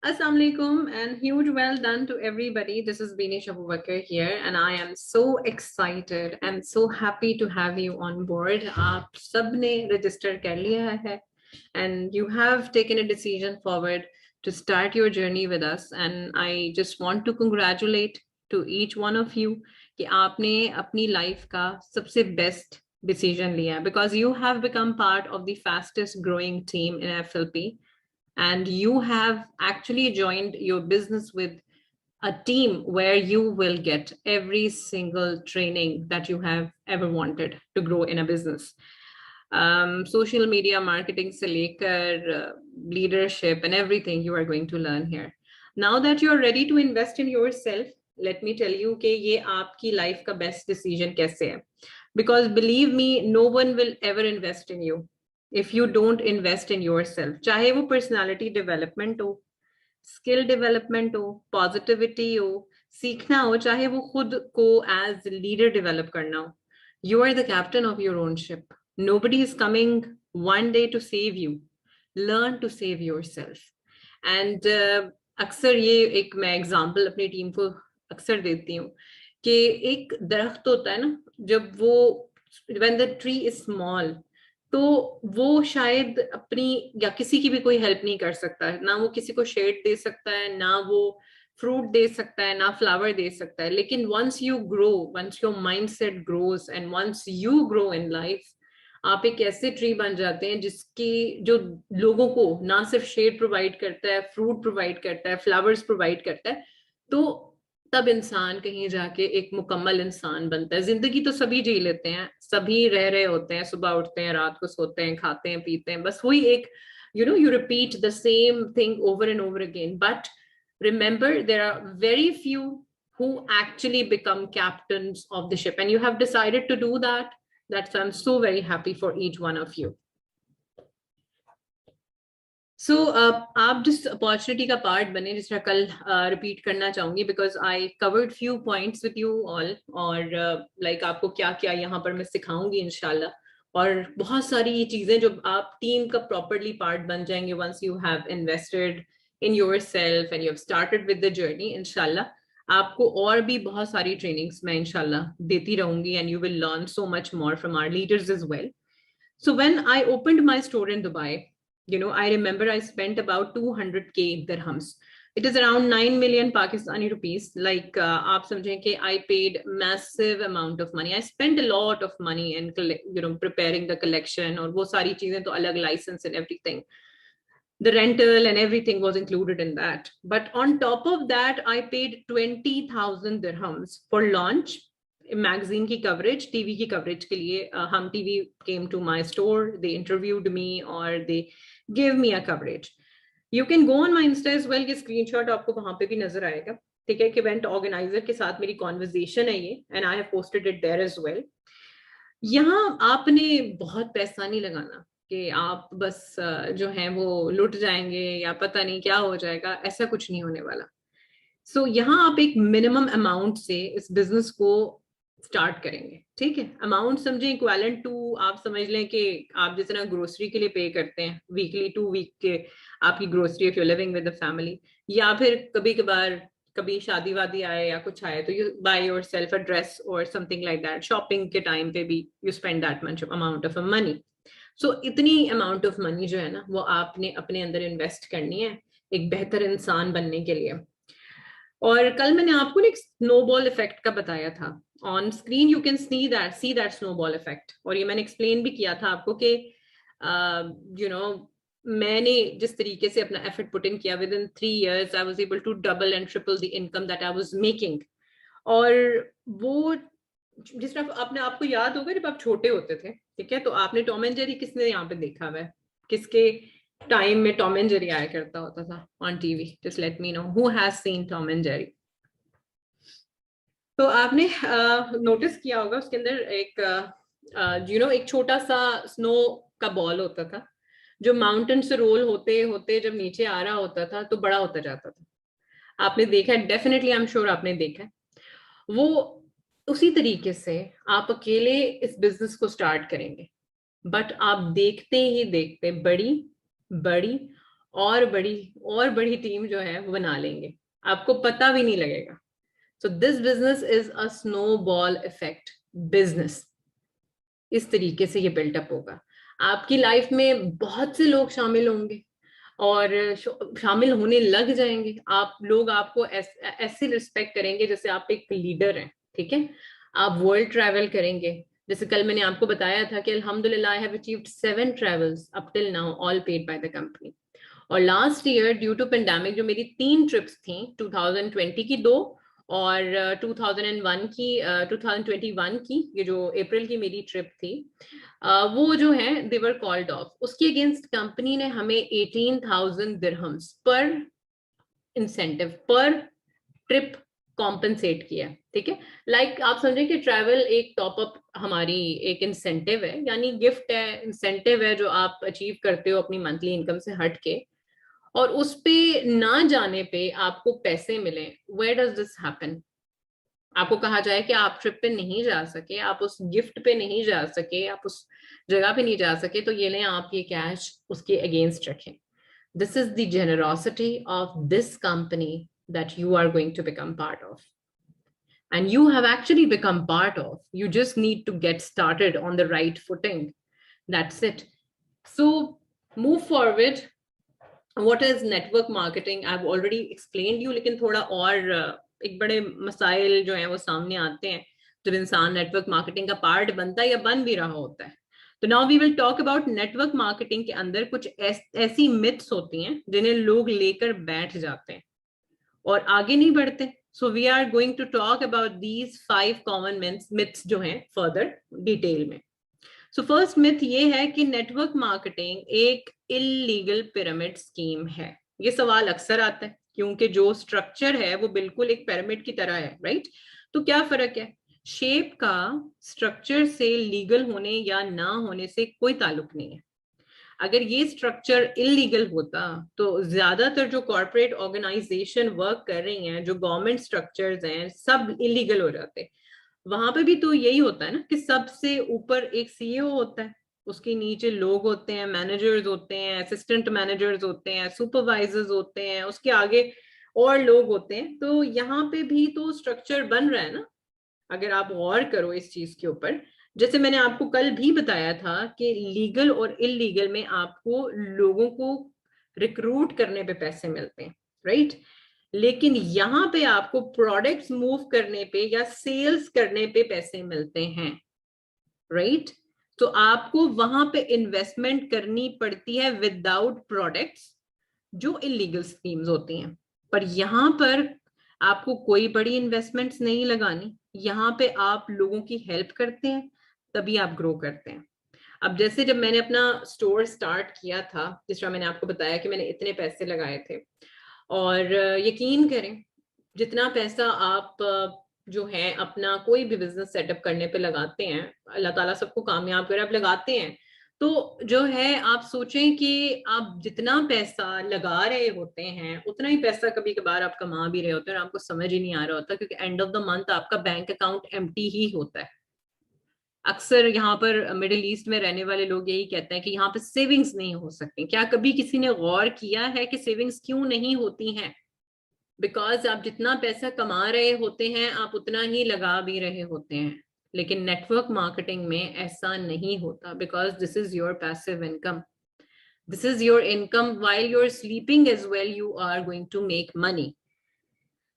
Assalamu alaikum and huge well done to everybody. This is Bini Abubakar here and I am so excited and so happy to have you on board. आप सबने register कर लिया है and you have taken a decision forward to start your journey with us, and I just want to congratulate to each one of you कि आपने अपनी life का सबसे best decision लिया, because you have become part of the fastest growing team in FLP, and you have actually joined your business with a team where you will get every single training that you have ever wanted to grow in a business. Social media marketing se lekar leadership and everything you are going to learn here. Now that you're ready to invest in yourself, let me tell you कि ये आपकी life का best decision कैसे है. Because believe me, no one will ever invest in you if you don't invest in yourself. चाहे वो personality development हो, skill development हो, positivity हो, सीखना हो, चाहे वो खुद को as leader develop करना हो. You are the captain of your own ship. Nobody is coming one day to save you. Learn to save yourself. And अक्सर ये एक मैं एग्जाम्पल अपनी टीम को अक्सर देती हूँ कि एक दरख्त होता है ना, जब वो when the tree is small, तो वो शायद अपनी या किसी की भी कोई हेल्प नहीं कर सकता है, ना वो किसी को शेड दे सकता है, ना वो फ्रूट दे सकता है, ना फ्लावर दे सकता है. लेकिन once you grow, once your mindset grows and once you grow in life, आप एक ऐसे ट्री बन जाते हैं जिसकी जो लोगों को ना सिर्फ शेड प्रोवाइड करता है, फ्रूट प्रोवाइड करता है, फ्लावर्स प्रोवाइड करता है. तो तब इंसान कहीं जाके एक मुकम्मल इंसान बनता है. जिंदगी तो सभी जी लेते हैं, सभी रह रहे होते हैं, सुबह उठते हैं, रात को सोते हैं, खाते हैं, पीते हैं, बस वही एक you repeat the same thing over and over again. But remember, there are very few who actually become captains of the ship, and you have decided to do that. That's why I'm so very happy for each one of you. सो आप जिस opportunity का part बने, जिस तरह कल repeat करना चाहूंगी, because I covered few points with you all, और लाइक आपको क्या क्या यहाँ पर मैं सिखाऊंगी इंशाल्लाह, और बहुत सारी ये चीजें जो आप टीम का प्रॉपरली पार्ट बन जाएंगे once you have invested in your self and you have started with the journey. इंशाल्लाह आपको और भी बहुत सारी ट्रेनिंग्स मैं इंशाल्लाह देती रहूंगी, and you will learn so much more from our leaders as well. So when I opened my store in Dubai, I remember I spent about 200K dirhams. It is around 9 million Pakistani rupees. Like, aap samjhein ki I paid massive amount of money. I spent a lot of money in, preparing the collection, और वो सारी चीजें तो अलग, license and everything. The rental and everything was included in that. But on top of that, I paid 20,000 dirhams for launch, magazine की coverage, TV की coverage के लिए. हम TV came to my store, they interviewed me, or they gave me a coverage. You can go on my Insta as well, ये screenshot आपको वहां पे भी नजर आएगा. ठीक है, कि इवेंट ऑर्गेनाइजर के साथ मेरी कॉन्वर्जेशन है ये, and I have posted it there as well. यहाँ आपने बहुत पैसा नहीं लगाना कि आप बस जो है वो लुट जाएंगे या पता नहीं क्या हो जाएगा, ऐसा कुछ नहीं होने वाला. सो यहाँ आप एक मिनिमम अमाउंट से इस बिजनेस को स्टार्ट करेंगे. ठीक है, अमाउंट समझे इक्वालेंट टू, आप समझ लें कि आप जिस तरह ग्रोसरी के लिए पे करते हैं वीकली, 2 वीक के आपकी grocery if you living with the family, या फिर कभी कभार कभी शादी वादी आए या कुछ आए तो you buy yourself a dress और समथिंग लाइक दैट. शॉपिंग के टाइम पे भी you spend that much amount of money. So इतनी अमाउंट ऑफ मनी जो है ना, वो आपने अपने अंदर इन्वेस्ट करनी है एक बेहतर इंसान बनने के लिए. और कल मैंने आपको एक स्नोबॉल इफेक्ट का बताया था. On screen you can see that snowball effect, और ये मैंने एक्सप्लेन भी किया था आपको कि मैंने जिस तरीके से अपना एफर्ट पुट इन किया, within 3 years I was able to double and triple the income that I was making. और वो जिस तरह आपने, आपको याद होगा जब आप छोटे होते थे, ठीक है, तो आपने टॉम एंड जेरी किसने यहाँ पे देखा हुआ है, किसके टाइम में टॉम एंड जेरी आया करता होता था on TV? Just let me know who has seen Tom and Jerry. तो आपने नोटिस किया होगा उसके अंदर एक एक छोटा सा स्नो का बॉल होता था, जो माउंटेन से रोल होते होते जब नीचे आ रहा होता था तो बड़ा होता जाता था. आपने देखा है, डेफिनेटली आई एम श्योर आपने देखा है. वो उसी तरीके से आप अकेले इस बिजनेस को स्टार्ट करेंगे, बट आप देखते ही देखते बड़ी बड़ी और बड़ी टीम जो है वो बना लेंगे, आपको पता भी नहीं लगेगा। So this business is a snowball effect business. इस तरीके से ये बिल्टअप होगा, आपकी लाइफ में बहुत से लोग शामिल होंगे और शामिल होने लग जाएंगे। आप लोग आपको ऐसे रिस्पेक्ट करेंगे जैसे आप एक लीडर हैं, ठीक है। आप वर्ल्ड ट्रैवल करेंगे, जैसे कल मैंने आपको बताया था कि अल्हम्दुलिल्लाह I have achieved 7 travels up till now, all paid by the company. और last year due to pandemic जो मेरी 3 ट्रिप्स थी, 2020 की 2 और 2001 की 2021 की, ये जो अप्रैल की मेरी ट्रिप थी, वो जो है दे वर कॉल्ड ऑफ। उसके अगेंस्ट कंपनी ने हमें 18,000 दिरहम्स पर इंसेंटिव पर ट्रिप कॉम्पनसेट किया, ठीक है। लाइक आप समझे कि ट्रैवल एक टॉपअप हमारी एक इंसेंटिव है, यानी गिफ्ट है, इंसेंटिव है जो आप अचीव करते हो अपनी मंथली इनकम से हट के, और उस पे ना जाने पे आपको पैसे मिले। Where does this happen? आपको कहा जाए कि आप ट्रिप पे नहीं जा सके, आप उस गिफ्ट पे नहीं जा सके, आप उस जगह पे नहीं जा सके, तो ये लें आप ये कैश उसके अगेंस्ट रखें। This is the generosity of this company that you are going to become part of, and you have actually become part of. You just need to get started on the right footing. That's it. So move forward. What is network marketing? I've already explained you, लेकिन थोड़ा और एक बड़े मसाइल जो हैं वो सामने आते हैं जब इंसान नेटवर्क मार्केटिंग का पार्ट बनता है या बन भी रहा होता है। तो now we will talk about network marketing के अंदर कुछ ऐसी मिथ्स होती हैं जिन्हें लोग लेकर बैठ जाते हैं और आगे नहीं बढ़ते। So we are going to talk about these 5 common myths जो हैं फर्दर डिटेल में। सो फर्स्ट मिथ ये है कि नेटवर्क मार्केटिंग एक इलीगल पिरामिड स्कीम है। ये सवाल अक्सर आता है क्योंकि जो स्ट्रक्चर है वो बिल्कुल एक पिरामिड की तरह है, राइट। तो क्या फर्क है? शेप का स्ट्रक्चर से लीगल होने या ना होने से कोई ताल्लुक नहीं है। अगर ये स्ट्रक्चर इलीगल होता तो ज्यादातर जो कॉर्पोरेट ऑर्गेनाइजेशन वर्क कर रही हैं, जो गवर्नमेंट स्ट्रक्चर्स हैं, सब इलीगल हो जाते। वहां पे भी तो यही होता है ना कि सबसे ऊपर एक सीईओ होता है, उसके नीचे लोग होते हैं, मैनेजर्स होते हैं, असिस्टेंट मैनेजर्स होते हैं, सुपरवाइजर्स होते हैं, उसके आगे और लोग होते हैं। तो यहाँ पे भी तो स्ट्रक्चर बन रहा है ना। अगर आप गौर करो इस चीज के ऊपर, जैसे मैंने आपको कल भी बताया था कि लीगल और इलीगल में आपको लोगों को रिक्रूट करने पे पैसे मिलते हैं, राइट। लेकिन यहाँ पे आपको प्रोडक्ट्स मूव करने पे या सेल्स करने पे पैसे मिलते हैं, राइट। तो आपको वहां पे इन्वेस्टमेंट करनी पड़ती है विदाउट प्रोडक्ट्स, जो इलीगल स्कीम्स होती हैं। पर यहाँ पर आपको कोई बड़ी इन्वेस्टमेंट्स नहीं लगानी, यहाँ पे आप लोगों की हेल्प करते हैं तभी आप ग्रो करते हैं। अब जैसे जब मैंने अपना स्टोर स्टार्ट किया था, जिस तरह मैंने आपको बताया कि मैंने इतने पैसे लगाए थे, और यकीन करें जितना पैसा आप जो है अपना कोई भी बिजनेस सेटअप करने पे लगाते हैं, अल्लाह ताला सबको कामयाब करे, आप लगाते हैं तो जो है आप सोचें कि आप जितना पैसा लगा रहे होते हैं उतना ही पैसा कभी कभार आप कमा भी रहे होते हैं और आपको समझ ही नहीं आ रहा होता, क्योंकि एंड ऑफ द मंथ आपका बैंक अकाउंट एम्प्टी ही होता है। अक्सर यहाँ पर मिडिल ईस्ट में रहने वाले लोग यही कहते हैं कि यहाँ पे सेविंग्स नहीं हो सकती। क्या कभी किसी ने गौर किया है कि सेविंग्स क्यों नहीं होती हैं? बिकॉज आप जितना पैसा कमा रहे होते हैं आप उतना ही लगा भी रहे होते हैं। लेकिन नेटवर्क मार्केटिंग में ऐसा नहीं होता, because this is your passive income, this is your income while you're sleeping as well, you are going to make money.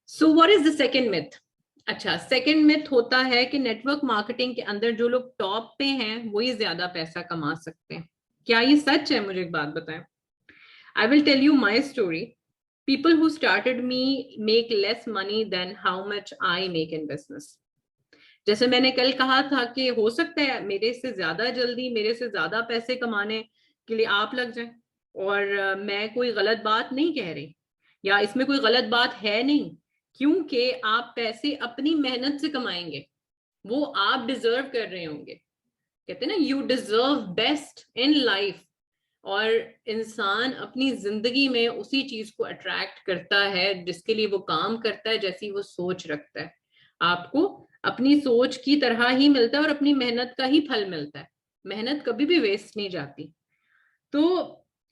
So what is the second myth? अच्छा, सेकंड मिथ होता है कि network marketing के अंदर जो लोग top पे हैं वही ज्यादा पैसा कमा सकते हैं। क्या ये सच है? मुझे एक बात बताएं। I will tell you my story. People who started me make less money than how much I make in business. जैसे मैंने कल कहा था कि हो सकता है मेरे से ज्यादा जल्दी, मेरे से ज्यादा पैसे कमाने के लिए आप लग जाएं, और मैं कोई गलत बात नहीं कह रही, या इसमें कोई गलत बात है नहीं, क्योंकि आप पैसे अपनी मेहनत से कमाएंगे, वो आप डिजर्व कर रहे होंगे। कहते हैं ना, you deserve best in life. और इंसान अपनी जिंदगी में उसी चीज को अट्रैक्ट करता है जिसके लिए वो काम करता है, जैसी वो सोच रखता है। आपको अपनी सोच की तरह ही मिलता है और अपनी मेहनत का ही फल मिलता है। मेहनत कभी भी वेस्ट नहीं जाती। तो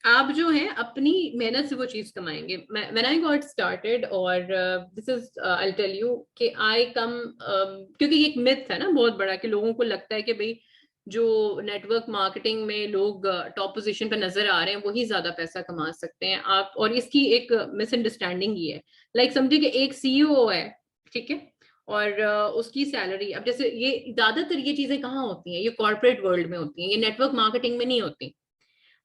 आप जो है अपनी मेहनत से वो चीज कमाएंगे. व्हेन आई गॉट स्टार्टेड, और this is I tell you कि आई कम, क्योंकि ये एक मिथ है ना बहुत बड़ा, कि लोगों को लगता है कि भाई जो नेटवर्क मार्केटिंग में लोग टॉप पोजीशन पे नजर आ रहे हैं वही ज्यादा पैसा कमा सकते हैं. आप, और इसकी एक मिसअंडरस्टैंडिंग ही है. लाइक समझिए कि एक सीईओ है, ठीक है, और उसकी सैलरी, अब जैसे ये ज्यादातर ये चीजें कहाँ होती हैं, ये कॉर्पोरेट वर्ल्ड में होती हैं, ये नेटवर्क मार्केटिंग में नहीं होती.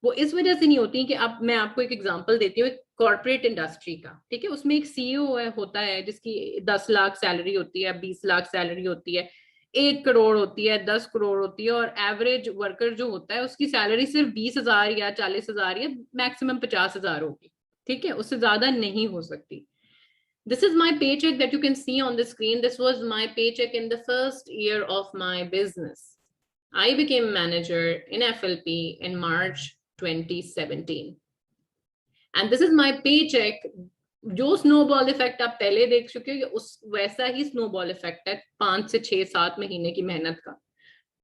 वो इस वजह से नहीं होती कि, अब मैं आपको एक एग्जांपल देती हूँ कॉर्पोरेट इंडस्ट्री का, ठीक है. उसमें एक सीईओ है, होता है, जिसकी 10 लाख सैलरी होती है, 20 लाख सैलरी होती है, 1 करोड़ होती है, 10 करोड़ होती है, और एवरेज वर्कर जो होता है उसकी सैलरी सिर्फ 20,000 या 40,000 या मैक्सिमम 50,000 होगी, ठीक है, उससे ज्यादा नहीं हो सकती. This is my paycheck that you can see on the screen. This was my paycheck in the first year of my business. I became manager in FLP in March 2017. And this is my paycheck. जो snowball effect आप पहले देख चुके हो, उस वैसा ही snowball effect है 5 से 6 7 महीने की मेहनत का.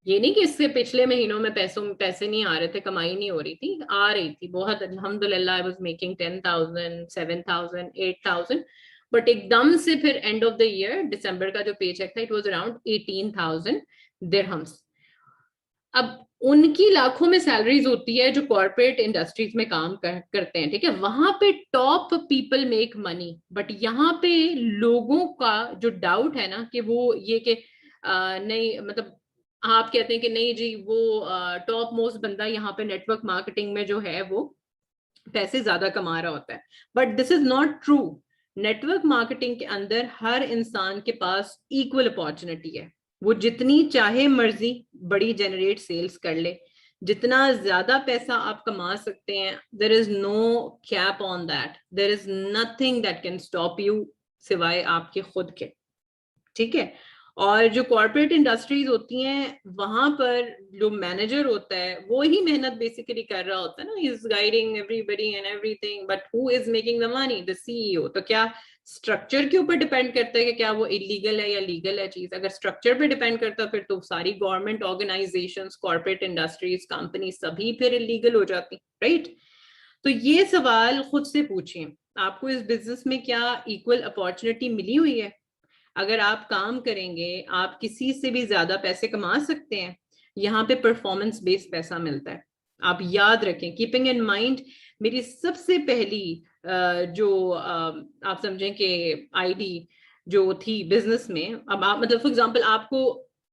ये नहीं कि इससे पिछले महीनों में पैसे नहीं आ रहे थे, कमाई नहीं हो रही थी, आ रही थी बहुत, अल्हम्दुलिल्लाह. आई वाज मेकिंग 10,000, 7,000, 8,000. बट एकदम से फिर एंड ऑफ द ईयर दिसंबर का जो पे चेक था, इट वाज अराउंड 18,000 दिरहम्स. अब उनकी लाखों में सैलरीज होती है जो कॉर्पोरेट इंडस्ट्रीज में काम करते हैं, ठीक है, वहां पे top people make money. But यहाँ पे लोगों का जो डाउट है ना, कि वो ये कि नहीं, मतलब आप कहते हैं कि नहीं जी, वो टॉप मोस्ट बंदा यहाँ पे नेटवर्क मार्केटिंग में जो है वो पैसे ज्यादा कमा रहा होता है. But this is not true. Network marketing के अंदर हर इंसान के पास इक्वल अपॉर्चुनिटी है. वो जितनी चाहे मर्जी बड़ी जनरेट सेल्स कर ले, जितना ज्यादा पैसा आप कमा सकते हैं, there is no cap on that. There is nothing that can stop you सिवाय आपके खुद के, ठीक है. और जो कॉर्पोरेट इंडस्ट्रीज होती हैं, वहां पर जो मैनेजर होता है वो ही मेहनत बेसिकली कर रहा होता है ना, is guiding everybody and everything, but who is making the money? The CEO. तो क्या स्ट्रक्चर के ऊपर डिपेंड करता है कि क्या वो इलीगल है या लीगल है चीज? अगर स्ट्रक्चर पे डिपेंड करता है फिर तो सारी government organisations, corporate industries, company सभी फिर इलीगल हो जाती, राइट? तो ये सवाल खुद से पूछिए, आपको इस बिजनेस में क्या इक्वल अपॉर्चुनिटी मिली हुई है? अगर आप काम करेंगे, आप किसी से भी ज्यादा पैसे कमा सकते हैं. यहाँ पे परफॉर्मेंस बेस्ड पैसा मिलता है. आप याद रखें, कीपिंग इन माइंड, मेरी सबसे पहली जो आप समझें कि आईडी जो थी बिजनेस में, अब आप मतलब फॉर एग्जांपल आपको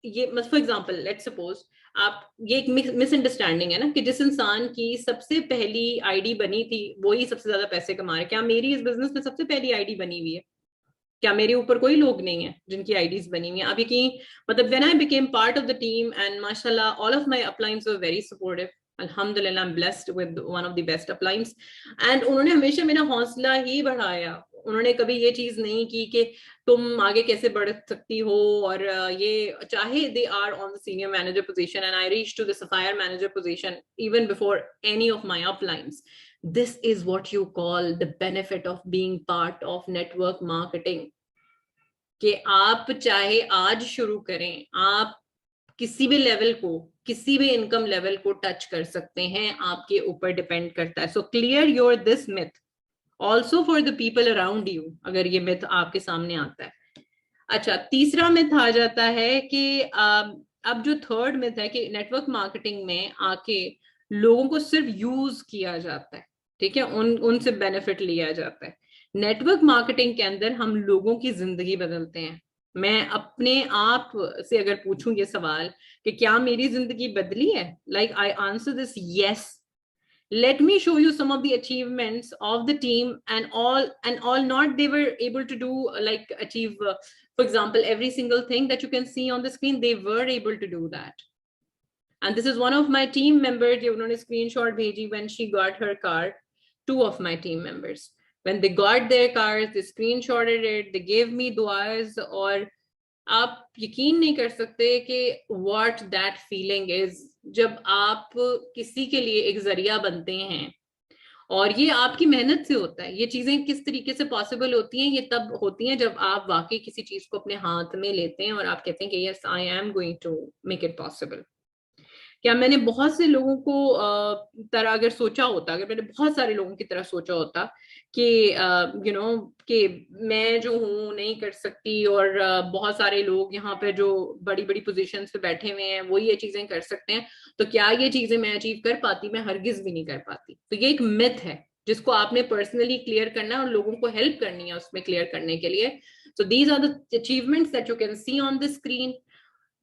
ये, फॉर एग्जांपल लेट्स सपोज, आप, ये एक मिसअंडरस्टैंडिंग है ना कि जिस इंसान की सबसे पहली आईडी बनी थी वही सबसे ज्यादा पैसे कमा रहे. क्या मेरी इस बिजनेस में सबसे पहली आईडी बनी हुई है? क्या मेरे ऊपर कोई लोग नहीं है जिनकी आईडीज बनी हुई है? अब यकीन, मतलब when I became part of the team, and माशाल्लाह all of my uplines were very supportive. अल्हम्दुलिल्लाह, I am blessed with one of the best uplines. And उन्होंने हमेशा मेरा हौसला ही बढ़ाया. उन्होंने कभी ये चीज नहीं की कि तुम आगे कैसे बढ़ सकती हो, और ये, चाहे they are on the senior manager position, and I reach to the sapphire manager position even before any of my uplines. This is what you call the benefit of being part of network marketing. कि आप चाहे आज शुरू करें, आप किसी भी level को, किसी भी इनकम लेवल को टच कर सकते हैं, आपके ऊपर डिपेंड करता है. So clear your this myth also for the people around you, अगर ये मिथ आपके सामने आता है. अच्छा, तीसरा मिथ आ जाता है कि अब जो थर्ड मिथ है कि नेटवर्क मार्केटिंग में आके लोगों को सिर्फ यूज किया जाता है, ठीक है, उनसे बेनिफिट लिया जाता है. नेटवर्क मार्केटिंग के अंदर हम लोगों की जिंदगी बदलते हैं. मैं अपने आप से अगर पूछूं ये सवाल कि क्या मेरी जिंदगी बदली है, like I answer this yes. Let me show you some of the achievements of the team, and all not they were able to do, like achieve, for example, every single thing that you can see on the screen, they were able to do that. And this is one of my team members, जो उन्होंने screenshot भेजी when she got her car. Two of my team members, when they got their cars, they screenshotted it, they gave me duas. और आप यकीन नहीं कर सकते कि what that feeling is, जब आप किसी के लिए एक जरिया बनते हैं. और ये आपकी मेहनत से होता है. ये चीजें किस तरीके से पॉसिबल होती हैं? ये तब होती हैं जब आप वाकई किसी चीज को अपने हाथ में लेते हैं और आप कहते हैं कि yes, I am going to make it possible. क्या मैंने बहुत से लोगों को तरह अगर सोचा होता, अगर मैंने बहुत सारे लोगों की तरह सोचा होता कि कि मैं जो हूँ नहीं कर सकती और बहुत सारे लोग यहाँ पे जो बड़ी बड़ी पोजीशंस पे बैठे हुए हैं वो ये चीजें कर सकते हैं, तो क्या ये चीजें मैं अचीव कर पाती? मैं हरगिज भी नहीं कर पाती। तो ये एक मिथ है जिसको आपने पर्सनली क्लियर करना है और लोगों को हेल्प करनी है उसमें क्लियर करने के लिए। So these are the achievements that you can see on the screen.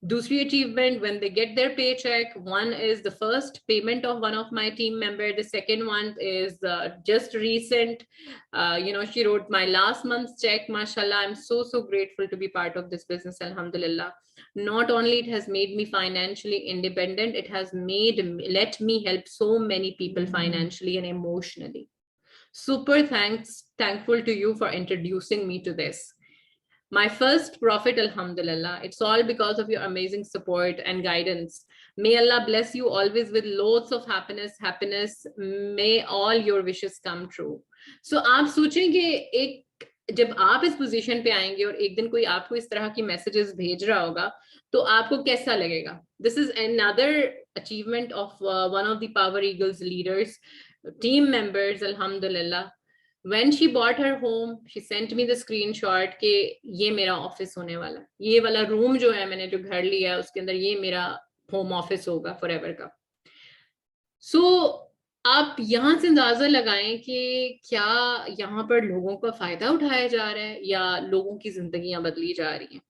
Dusri achievement, when they get their paycheck, one is the first payment of one of my team member. The second one is just recent. She wrote my last month's check. Mashallah, I'm so grateful to be part of this business. Alhamdulillah. Not only it has made me financially independent, it has let me help so many people financially and emotionally. Super thankful to you for introducing me to this. My first profit, alhamdulillah. It's all because of your amazing support and guidance. May Allah bless you always with loads of happiness. May all your wishes come true. So आप सोचें कि एक जब आप इस position पे आएंगे और एक दिन कोई आपको इस तरह की मैसेजेस भेज रहा होगा तो आपको कैसा लगेगा? This is another achievement of one of the Power Eagles leaders, team members, alhamdulillah. When she bought her home, she sent me the screenshot कि ये मेरा ऑफिस होने वाला, ये वाला रूम जो है मैंने जो घर लिया है उसके अंदर ये मेरा होम ऑफिस होगा फॉरएवर का. सो आप यहाँ से अंदाजा लगाएं कि क्या यहाँ पर लोगों का फायदा उठाया जा रहा है या लोगों की जिंदगियां बदली जा रही हैं.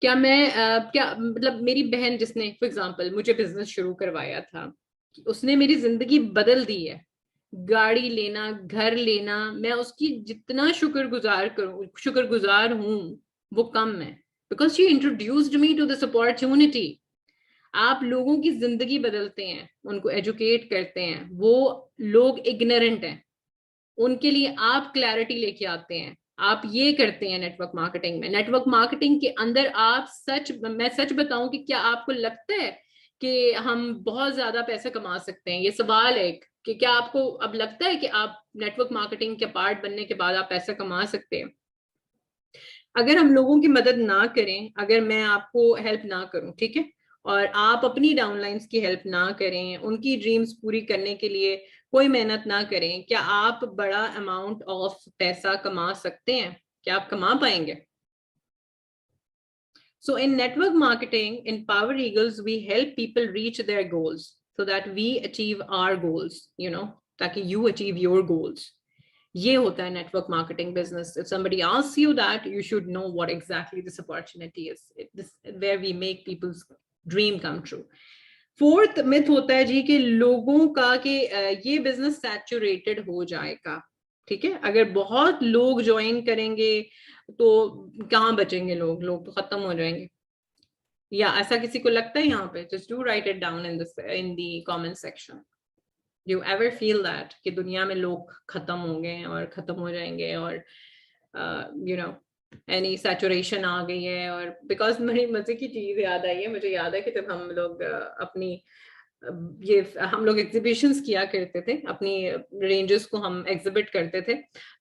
क्या मतलब मेरी बहन जिसने फॉर एग्जांपल मुझे बिजनेस शुरू करवाया था, उसने मेरी जिंदगी बदल दी है. गाड़ी लेना, घर लेना, मैं उसकी जितना शुक्रगुजार हूं वो कम है, because she introduced me to this opportunity. आप लोगों की जिंदगी बदलते हैं, उनको एजुकेट करते हैं. वो लोग इग्नोरेंट हैं, उनके लिए आप क्लैरिटी लेके आते हैं. आप ये करते हैं नेटवर्क मार्केटिंग में. नेटवर्क मार्केटिंग के अंदर आप मैं सच बताऊं कि क्या आपको लगता है कि हम बहुत ज्यादा पैसे कमा सकते हैं? ये सवाल है कि क्या आपको अब लगता है कि आप नेटवर्क मार्केटिंग के पार्ट बनने के बाद आप पैसा कमा सकते हैं? अगर हम लोगों की मदद ना करें, अगर मैं आपको हेल्प ना करूं, ठीक है, और आप अपनी डाउनलाइंस की हेल्प ना करें, उनकी ड्रीम्स पूरी करने के लिए कोई मेहनत ना करें, क्या आप बड़ा अमाउंट ऑफ पैसा कमा सकते हैं? क्या आप कमा पाएंगे? So in network marketing, in Power Eagles, we help people reach their goals so that we achieve our goals, ताकि you achieve your goals. ये होता है network marketing business. If somebody asks you that, you should know what exactly this opportunity is. Where we make people's dream come true. Fourth myth होता है जी कि लोगों का कि ये बिजनेस सैचुरेटेड हो जाएगा. ठीक है, अगर बहुत लोग ज्वाइन करेंगे तो कहाँ बचेंगे लोग तो खत्म हो जाएंगे. या ऐसा किसी को लगता है यहाँ पे? Just do right it down in the comment section. You ever feel that कि दुनिया में लोग खत्म होंगे और खत्म हो जाएंगे और एनी सैचुरेशन आ गई है? और बिकॉज मेरी मजे की चीज याद आई है, मुझे याद है कि जब हम लोग अपनी हम लोग एग्जीबिशंस किया करते थे, अपनी रेंजेस को हम एग्जिबिट करते थे,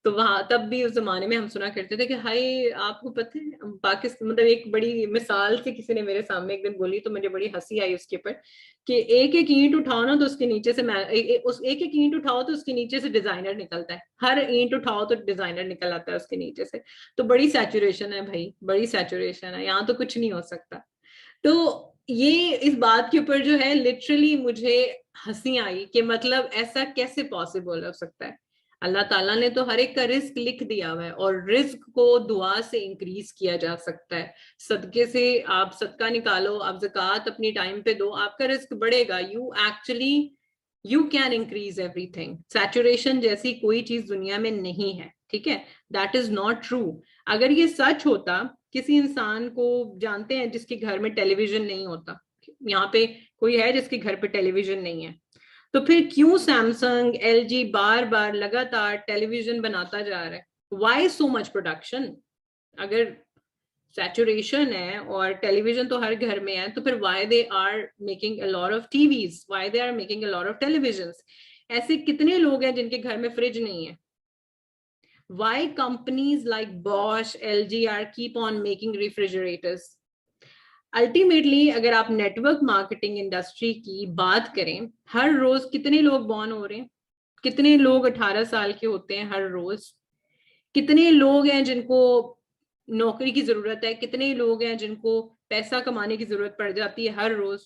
तो वहां तब भी उस जमाने में हम सुना करते थे कि हाय आपको पता है पाकिस्तान, मतलब एक बड़ी मिसाल से किसी ने मेरे सामने एक दिन बोली तो मुझे बड़ी हंसी आई उसके ऊपर कि एक एक ईंट उठाओ ना तो उसके नीचे से एक एक ईंट उठाओ तो उसके नीचे से डिजाइनर निकलता है. हर ईंट उठाओ तो डिजाइनर निकल आता है उसके नीचे से. तो बड़ी सैचुरेशन है भाई, बड़ी सैचुरेशन है, यहाँ तो कुछ नहीं हो सकता. तो ये इस बात के ऊपर जो है लिटरली मुझे हंसी आई कि मतलब ऐसा कैसे पॉसिबल हो सकता है. अल्लाह ताला ने तो हर एक का रिस्क लिख दिया हुआ है और रिस्क को दुआ से इंक्रीज किया जा सकता है. सदके से आप सदका निकालो, आप ज़कात अपनी टाइम पे दो, आपका रिस्क बढ़ेगा. You can increase everything. Saturation जैसी कोई चीज दुनिया में नहीं है, ठीक है. That is not true. अगर ये सच होता, किसी इंसान को जानते हैं जिसके घर में टेलीविजन नहीं होता? यहाँ पे कोई है जिसके घर पे टेलीविजन नहीं है? तो फिर क्यों सैमसंग एलजी बार बार लगातार टेलीविजन बनाता जा रहा है? Why so much production? अगर सैचुरेशन है और टेलीविजन तो हर घर में है, तो फिर why they are making a lot of TVs, why they are making a lot of televisions? ऐसे कितने लोग हैं जिनके घर में फ्रिज नहीं है? Why companies like Bosch, LG are keep on making refrigerators? Ultimately अगर आप नेटवर्क मार्केटिंग इंडस्ट्री की बात करें, हर रोज कितने लोग बॉर्न हो रहे हैं, कितने लोग 18 साल के होते हैं हर रोज, कितने लोग हैं जिनको नौकरी की जरूरत है, कितने लोग हैं जिनको पैसा कमाने की जरूरत पड़ जाती है हर रोज.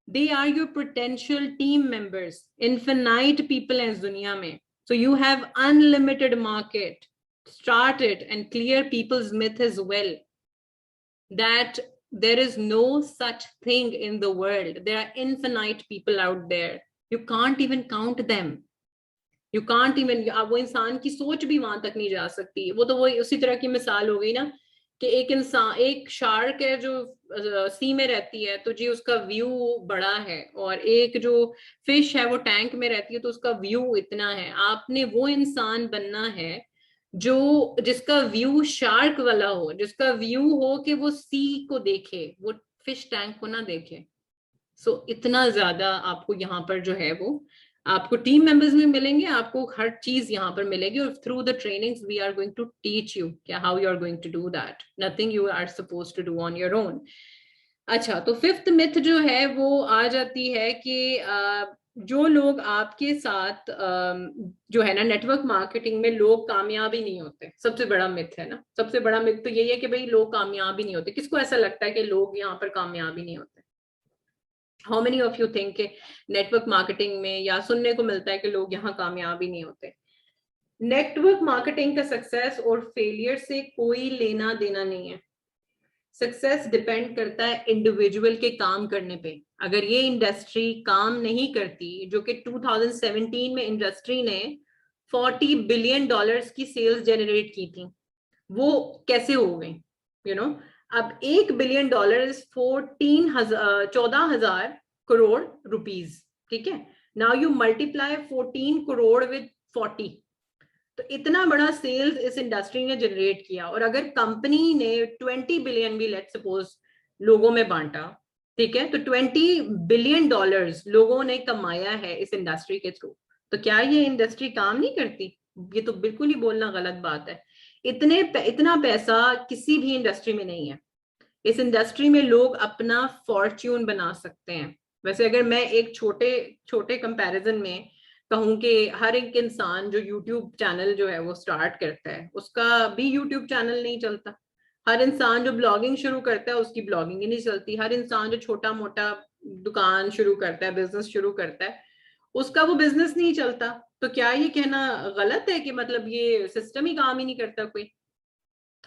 They are your potential team members. Infinite people हैं इस दुनिया में. So you have unlimited market. Start it and clear people's myth as well that there is no such thing in the world. There are infinite people out there. You can't even count them. You can't even, वो इंसान की सोच भी वहां तक नहीं जा सकती. वो तो वही उसी तरह की मिसाल हो गई ना कि एक इंसान, एक शार्क है जो सी में रहती है तो जी उसका व्यू बड़ा है, और एक जो फिश है वो टैंक में रहती है तो उसका व्यू इतना है. आपने वो इंसान बनना है जो जिसका व्यू शार्क वाला हो, जिसका व्यू हो कि वो सी को देखे, वो फिश टैंक को ना देखे. सो इतना ज्यादा आपको यहाँ पर जो है वो आपको टीम मेंबर्स में मिलेंगे, आपको हर चीज यहाँ पर मिलेगी. और through the trainings we are going to teach you क्या how you are going to do that. Nothing you are suppose to do on your own. अच्छा, तो फिफ्थ मिथ जो है वो आ जाती है कि जो लोग आपके साथ जो है ना नेटवर्क मार्केटिंग में लोग कामयाब ही नहीं होते. सबसे बड़ा मिथ है ना, सबसे बड़ा मिथ तो यही है कि भाई लोग कामयाब ही नहीं होते. किसको ऐसा लगता है कि लोग यहाँ पर कामयाब ही नहीं होते? How many of you think के नेटवर्क मार्केटिंग में या सुनने को मिलता है कि लोग यहाँ कामयाब ही नहीं होते? नेटवर्क मार्केटिंग का सक्सेस और फेलियर से कोई लेना देना नहीं है. सक्सेस डिपेंड करता है इंडिविजुअल के काम करने पे. अगर ये इंडस्ट्री काम नहीं करती, जो कि 2017 में इंडस्ट्री ने $40 बिलियन की सेल्स जनरेट की थी, वो कैसे हो गई? यू नो, अब $1 बिलियन 14,000 करोड़ रुपीज. ठीक है, now you multiply 14 crore with 40. तो इतना बड़ा सेल्स इस इंडस्ट्री ने जनरेट किया. और अगर कंपनी ने 20 बिलियन भी लेट सपोज लोगों में बांटा, ठीक है, तो $20 बिलियन लोगों ने कमाया है इस इंडस्ट्री के थ्रू. तो क्या ये इंडस्ट्री काम नहीं करती? ये तो बिल्कुल ही बोलना गलत बात है. इतना पैसा किसी भी इंडस्ट्री में नहीं है. इस इंडस्ट्री में लोग अपना फॉर्च्यून बना सकते हैं. वैसे अगर मैं एक छोटे छोटे कंपैरिजन में कहूं कि हर एक इंसान जो यूट्यूब चैनल जो है वो स्टार्ट करता है, उसका भी यूट्यूब चैनल नहीं चलता. हर इंसान जो ब्लॉगिंग शुरू करता है उसकी ब्लॉगिंग ही नहीं चलती. हर इंसान जो छोटा मोटा दुकान शुरू करता है, बिजनेस शुरू करता है, उसका वो बिजनेस नहीं चलता. तो क्या ये कहना गलत है कि मतलब ये सिस्टम ही काम ही नहीं करता कोई?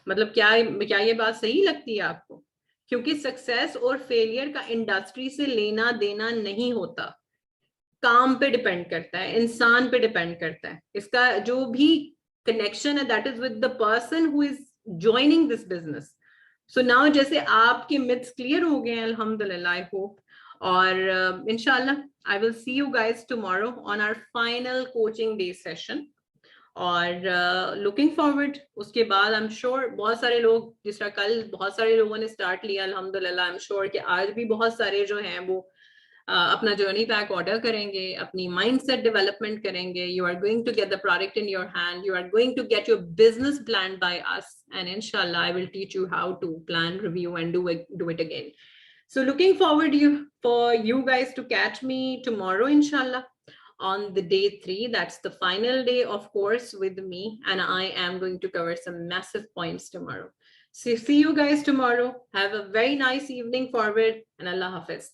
मतलब क्या ये बात सही लगती है आपको? क्योंकि सक्सेस और फेलियर का इंडस्ट्री से लेना देना नहीं होता. काम पे डिपेंड करता है, इंसान पे डिपेंड करता है. इसका जो भी कनेक्शन है that is with the person who is joining this business. So now जैसे आपके मिथ्स क्लियर हो गए हैं अल्हम्दुलिल्लाह, आई होप. और इंशाल्लाह I will see you guys tomorrow on our final coaching day session. और लुकिंग फॉरवर्ड उसके बाद आई एम श्योर बहुत सारे लोग, जिस तरह कल बहुत सारे लोगों ने स्टार्ट लिया अल्हम्दुलिल्लाह, आई एम श्योर कि आज भी बहुत सारे जो हैं वो अपना जर्नी पैक ऑर्डर करेंगे, अपनी माइंडसेट डेवलपमेंट करेंगे. You are going to get the product in your hand, you are going to get your business plan by us, and इंशाल्लाह I will teach you how to plan, review and do it again. So looking forward for you guys to catch me tomorrow, inshallah, on the day 3. That's the final day of course with me, and I am going to cover some massive points tomorrow. So see you guys tomorrow. Have a very nice evening forward, and Allah Hafiz.